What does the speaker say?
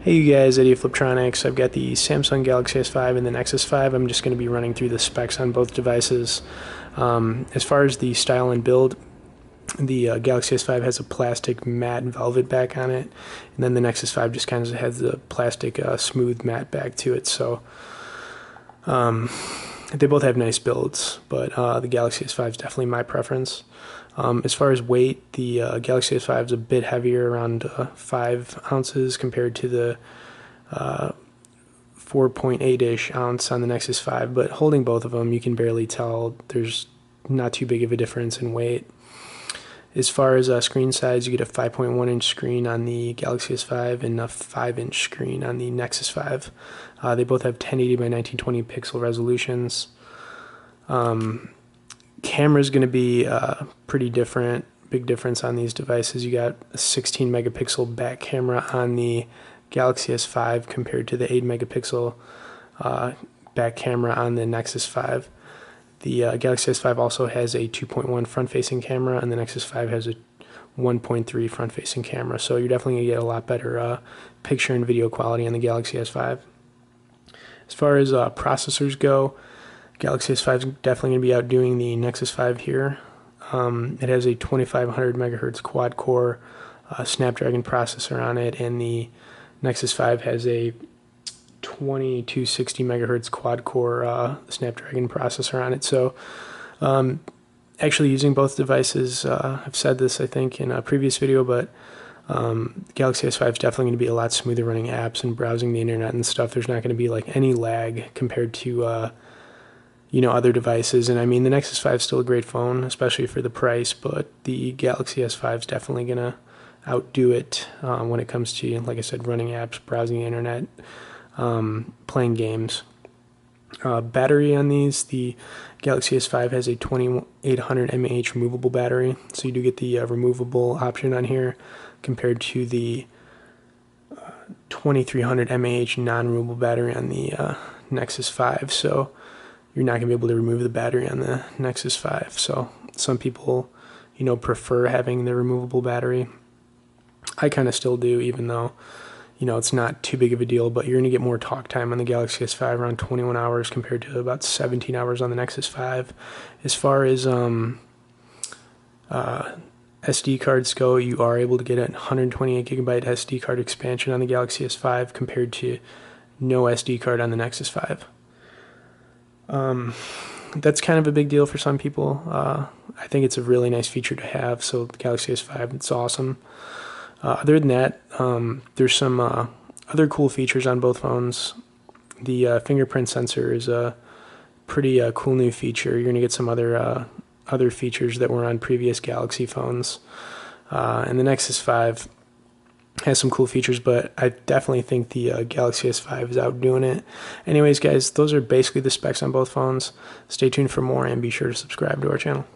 Hey you guys, Eddie of Fliptronics. I've got the Samsung Galaxy S5 and the Nexus 5. I'm just going to be running through the specs on both devices. As far as the style and build, the Galaxy S5 has a plastic matte velvet back on it, and then the Nexus 5 just kind of has the plastic smooth matte back to it. So they both have nice builds, but the Galaxy S5 is definitely my preference. As far as weight, the Galaxy S5 is a bit heavier, around 5 ounces compared to the 4.8-ish ounce on the Nexus 5, but holding both of them, you can barely tell. There's not too big of a difference in weight. As far as screen size, you get a 5.1-inch screen on the Galaxy S5 and a 5-inch screen on the Nexus 5. They both have 1080 by 1920 pixel resolutions. Camera's going to be pretty different, big difference on these devices. You got a 16 megapixel back camera on the Galaxy S5 compared to the 8 megapixel back camera on the Nexus 5. The Galaxy S5 also has a 2.1 front-facing camera, and the Nexus 5 has a 1.3 front-facing camera. So you're definitely going to get a lot better picture and video quality on the Galaxy S5. As far as processors go, Galaxy S5 is definitely going to be outdoing the Nexus 5 here. It has a 2500 megahertz quad-core Snapdragon processor on it, and the Nexus 5 has a 2260 megahertz quad-core Snapdragon processor on it. So actually using both devices, I've said this I think in a previous video, but Galaxy S5 is definitely going to be a lot smoother running apps and browsing the internet and stuff. There's not going to be like any lag compared to other devices. And I mean, the Nexus 5 is still a great phone, especially for the price, but the Galaxy S5 is definitely going to outdo it when it comes to, like I said, running apps, browsing the internet, playing games. Battery on these, the Galaxy S5 has a 2800 mAh removable battery, so you do get the removable option on here compared to the 2300 mAh non-removable battery on the Nexus 5. So you're not going to be able to remove the battery on the Nexus 5. So some people, prefer having the removable battery. I kind of still do, even though, it's not too big of a deal, but you're going to get more talk time on the Galaxy S5, around 21 hours compared to about 17 hours on the Nexus 5. As far as SD cards go, you are able to get a 128 gigabyte SD card expansion on the Galaxy S5 compared to no SD card on the Nexus 5. That's kind of a big deal for some people. I think it's a really nice feature to have, so the Galaxy S5, it's awesome. Other than that, there's some other cool features on both phones. The fingerprint sensor is a pretty cool new feature. You're going to get some other features that were on previous Galaxy phones. And the Nexus 5 has some cool features, but I definitely think the Galaxy S5 is outdoing it. Anyways, guys, those are basically the specs on both phones. Stay tuned for more, and be sure to subscribe to our channel.